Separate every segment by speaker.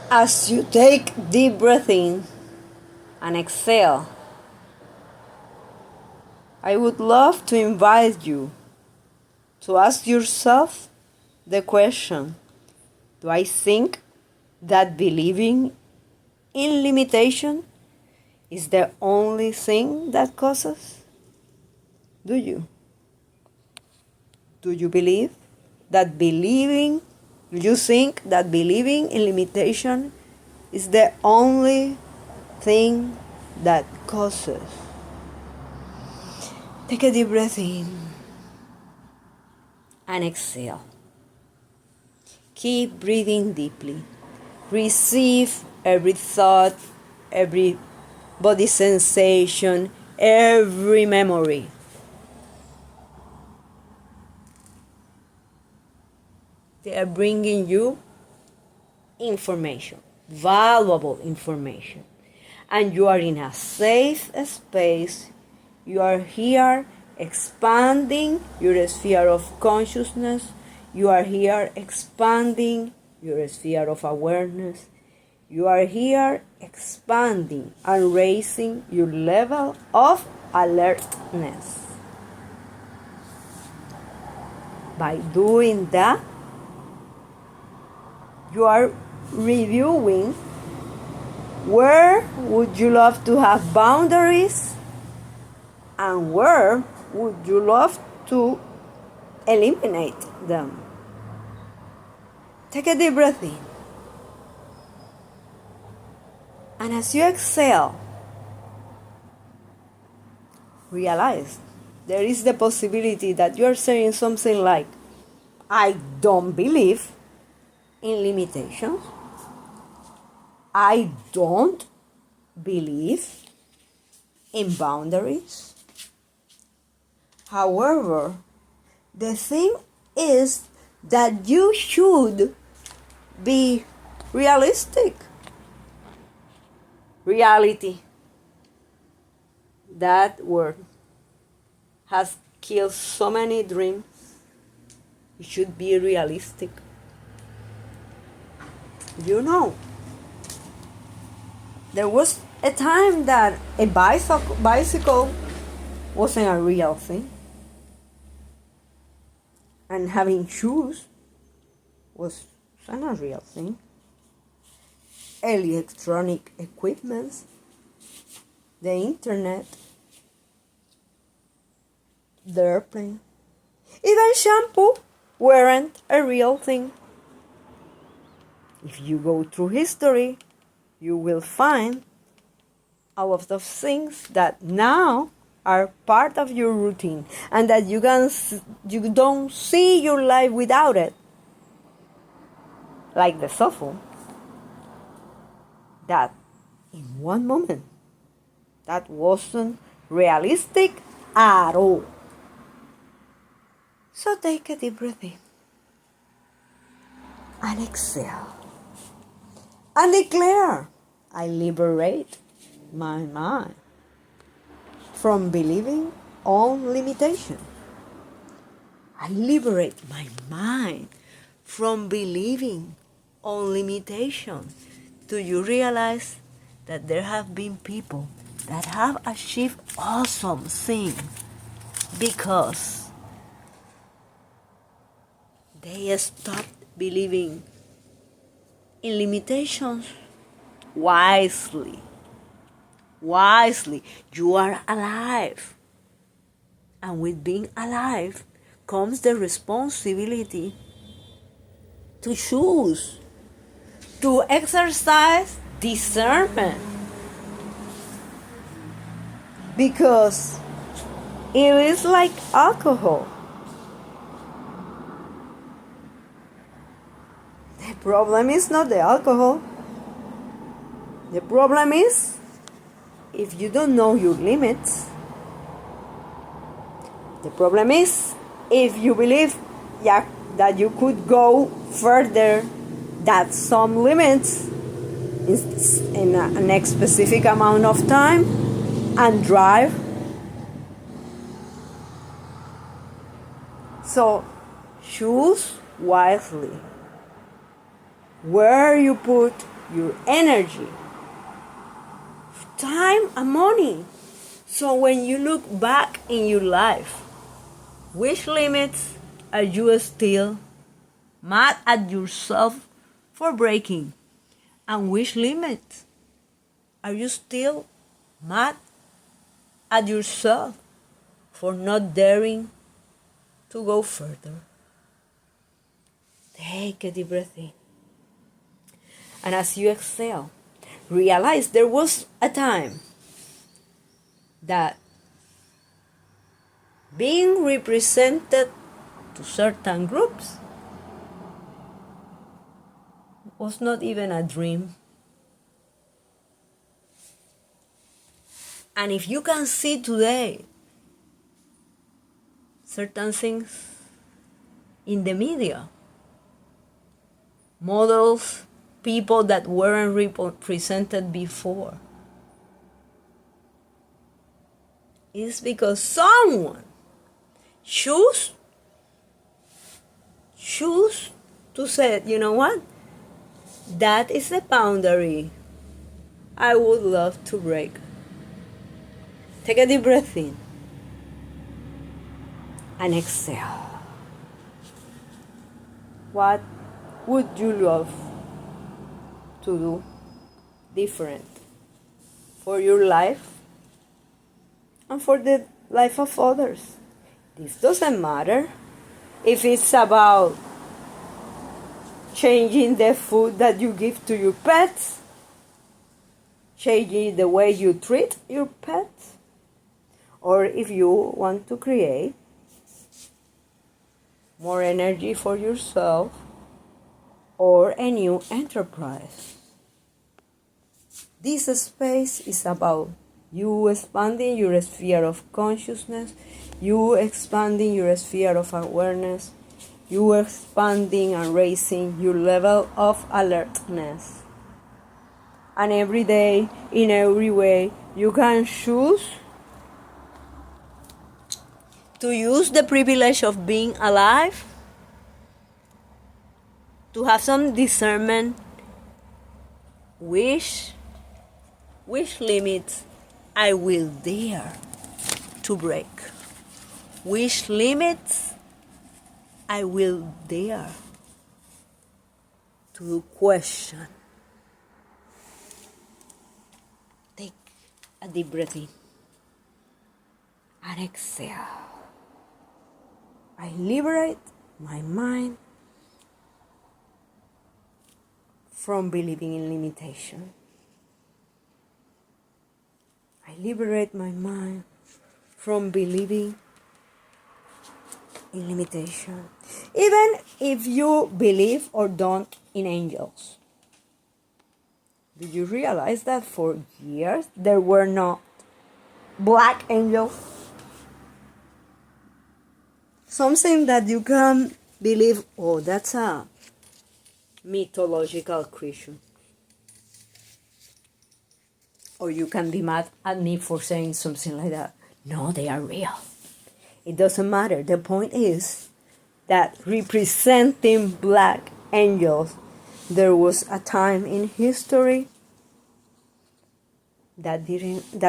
Speaker 1: As you take deep breath in and exhale, I would love to invite you to ask yourself the question, do I think that believing in limitation is the only thing that causes? Do you? Do you believe that believing, do you think that believing in limitation is the only thing that causes? Take a deep breath in and exhale. Keep breathing deeply. Receive every thought, every body sensation, every memory. They are bringing you information, valuable information. And you are in a safe space. You are here expanding your sphere of consciousness. You are here expanding your sphere of awareness. You are here expanding and raising your level of alertness. By doing that, you are reviewing where would you love to have boundaries and where would you love to eliminate them. Take a deep breath in. And as you exhale, realize there is the possibility that you are saying something like, I don't believe in limitations. I don't believe in boundaries. However, the thing is that you should be realistic. Reality. That word has killed so many dreams. You should be realistic. You know, there was a time that a bicycle wasn't a real thing. And having shoes was not a real thing. Electronic equipment, the internet, the airplane, even shampoo weren't a real thing. If you go through history, you will find all of those things that now are part of your routine and that you don't see your life without it. Like the cell phone. That in one moment, that wasn't realistic at all. So take a deep breath in and exhale. And declare, I liberate my mind from believing on limitation. I liberate my mind from believing on limitation. Do you realize that there have been people that have achieved awesome things because they stopped believing in limitations wisely? Wisely. You are alive. And with being alive comes the responsibility to choose, to exercise discernment. Because it is like alcohol. The problem is not the alcohol. The problem is if you don't know your limits. The problem is if you believe that you could go further than some limits in a next specific amount of time and drive. So choose wisely where you put your energy, time and money. So when you look back in your life, which limits are you still mad at yourself for breaking? And which limits are you still mad at yourself for not daring to go further? Take a deep breath in. And as you exhale, realize there was a time that being represented to certain groups was not even a dream. And if you can see today certain things in the media, models, people that weren't represented before, it's because someone choose to say, you know what? That is a boundary I would love to break. Take a deep breath in and exhale. What would you love to do different for your life and for the life of others? This doesn't matter if it's about changing the food that you give to your pets, changing the way you treat your pets, or if you want to create more energy for yourself or a new enterprise. This space is about you expanding your sphere of consciousness, you expanding your sphere of awareness, you expanding and raising your level of alertness. And every day, in every way, you can choose to use the privilege of being alive, to have some discernment, which limits I will dare to break, which limits I will dare to question. Take a deep breath in and exhale. I liberate my mind from believing in limitation. I liberate my mind from believing in limitation. Even if you believe or don't in angels. Did you realize that for years there were not black angels? Something that you can believe, oh, that's a mythological creature. Or you can be mad at me for saying something like that. No, they are real. It doesn't matter. The point is that representing black angels, there was a time in history that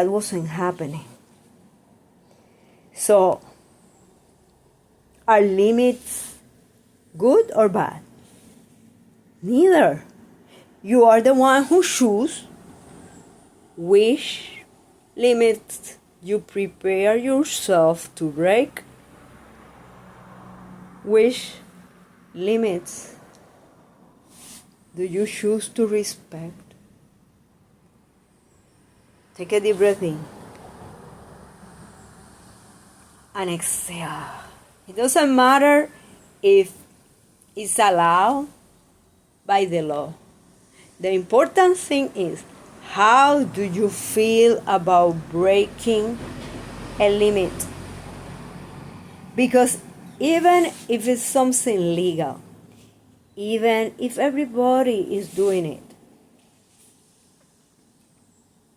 Speaker 1: wasn't happening. So, are limits good or bad? Neither. You are the one who chooses which limits you prepare yourself to break, which limits do you choose to respect. Take a deep breath in and exhale. It doesn't matter if it's allowed by the law. The important thing is, how do you feel about breaking a limit? Because even if it's something legal, even if everybody is doing it,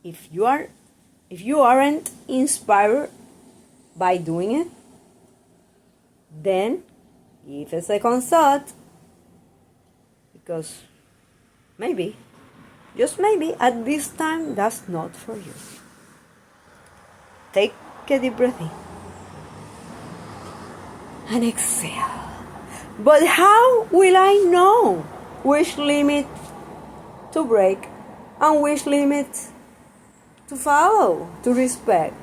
Speaker 1: if you aren't inspired by doing it, then give a second thought, because maybe Just maybe at this time that's not for you. Take a deep breath in and exhale. But how will I know which limit to break and which limit to follow, to respect?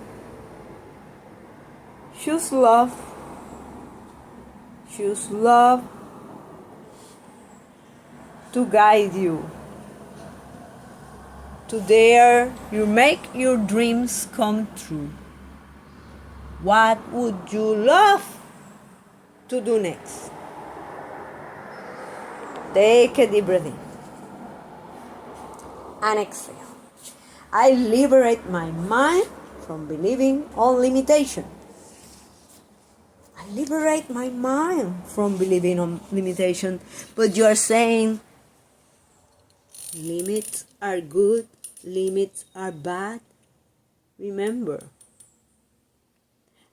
Speaker 1: Choose love. Choose love to guide you, to dare you make your dreams come true. What would you love to do next? Take a deep breath in and exhale. I liberate my mind from believing on limitation. I liberate my mind from believing on limitation. But you are saying limits are good, limits are bad. Remember,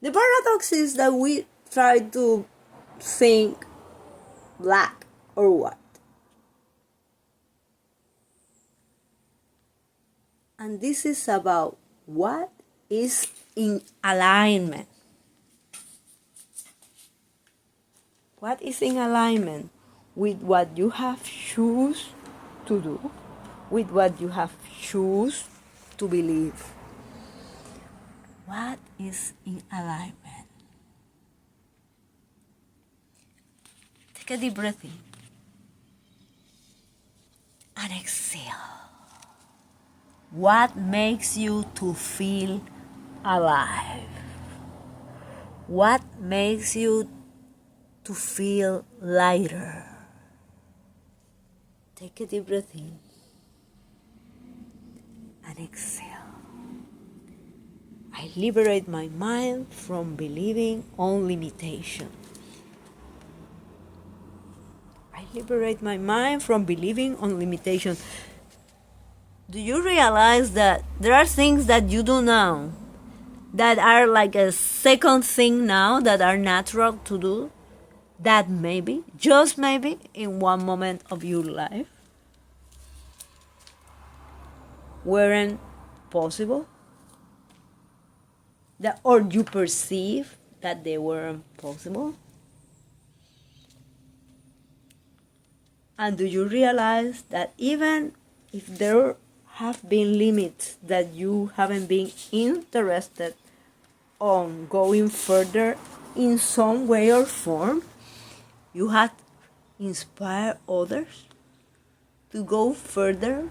Speaker 1: the paradox is that we try to think black or white. And this is about what is in alignment. What is in alignment with what you have choose to do, with what you have choose to believe? What is in alignment? Take a deep breath in and exhale. What makes you to feel alive? What makes you to feel lighter? Take a deep breath in and exhale. I liberate my mind from believing on limitation. I liberate my mind from believing on limitation. Do you realize that there are things that you do now that are like a second thing now that are natural to do, that maybe, just maybe, in one moment of your life weren't possible? That, or you perceive that they weren't possible? And do you realize that even if there have been limits that you haven't been interested on going further in some way or form, you have inspired others to go further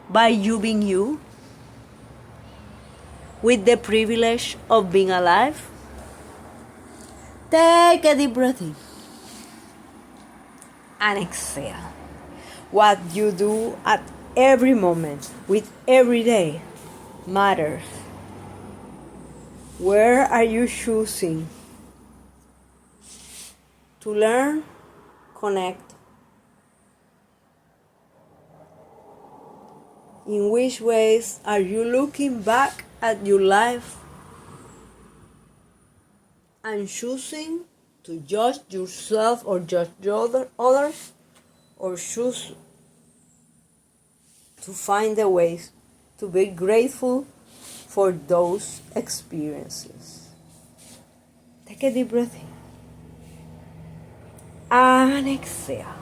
Speaker 1: by you being you, with the privilege of being alive? Take a deep breath in and exhale. What you do at every moment, with every day, matters. Where are you choosing to learn, connect? In which ways are you looking back at your life and choosing to judge yourself or judge others, or choose to find the ways to be grateful for those experiences? Take a deep breath in and exhale.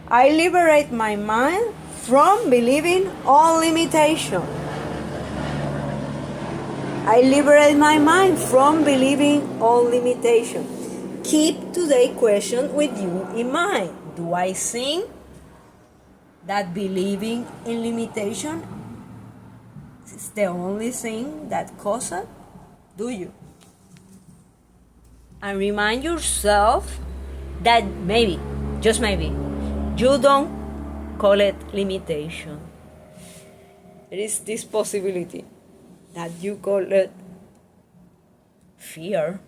Speaker 1: I liberate my mind from believing on limitation. I liberate my mind from believing on limitation. Keep today's question with you in mind. Do I think that believing in limitation is the only thing that causes it? Do you? And remind yourself that maybe, just maybe, you don't call it limitation. There is this possibility that you call it fear,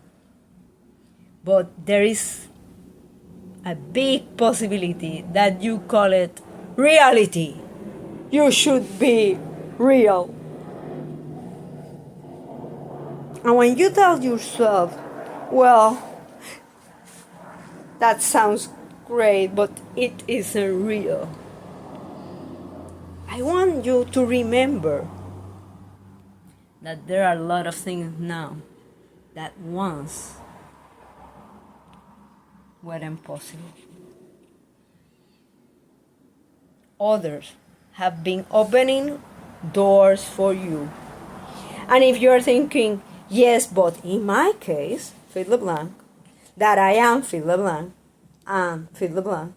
Speaker 1: but there is a big possibility that you call it reality. You should be real. And when you tell yourself, well, that sounds great, but it isn't real, I want you to remember that there are a lot of things now that once were impossible. Others have been opening doors for you. And if you're thinking, yes, but in my case, fill the blank, that I am fill the blank, and fill the blank,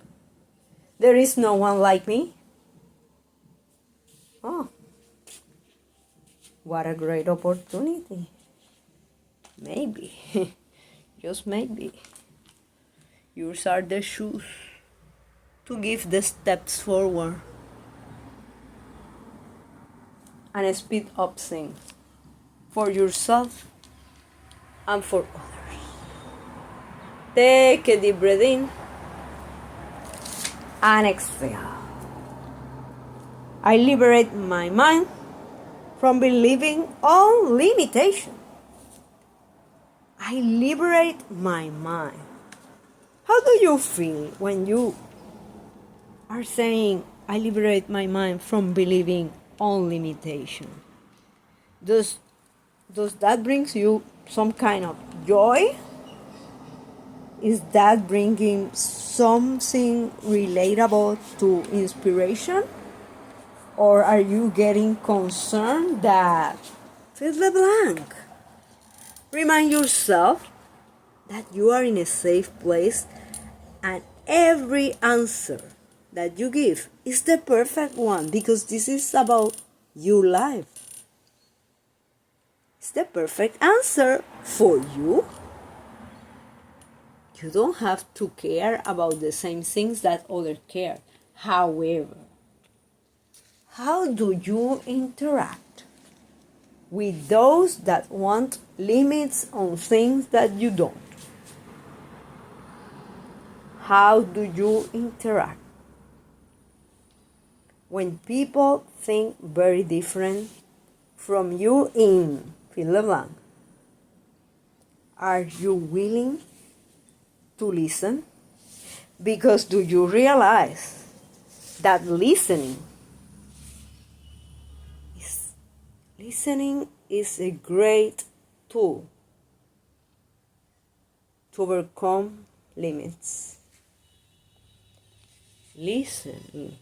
Speaker 1: there is no one like me. Oh, what a great opportunity. Maybe, just maybe, yours are the shoes to give the steps forward and speed up things for yourself and for others. Take a deep breath in and exhale. I liberate my mind from believing on limitation. I liberate my mind. How do you feel when you are saying, I liberate my mind from believing on limitation? Does that brings you some kind of joy? Is that bringing something relatable to inspiration? Or are you getting concerned that fill the blank? Remind yourself that you are in a safe place and every answer that you give is the perfect one, because this is about your life. It's the perfect answer for you. You don't have to care about the same things that others care. However, how do you interact with those that want limits on things that you don't? How do you interact when people think very different from you in fill the blank? Are you willing to listen? Because do you realize that listening is a great tool to overcome limits? Listening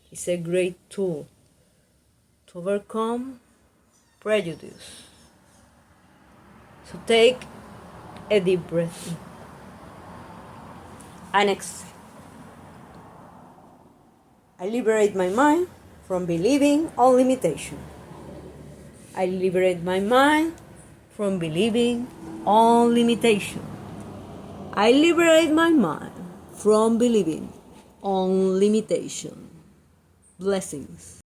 Speaker 1: is a great tool to overcome prejudice. So take a deep breath in and exhale. I liberate my mind from believing on limitation. I liberate my mind from believing on limitation. I liberate my mind from believing on limitation. Blessings.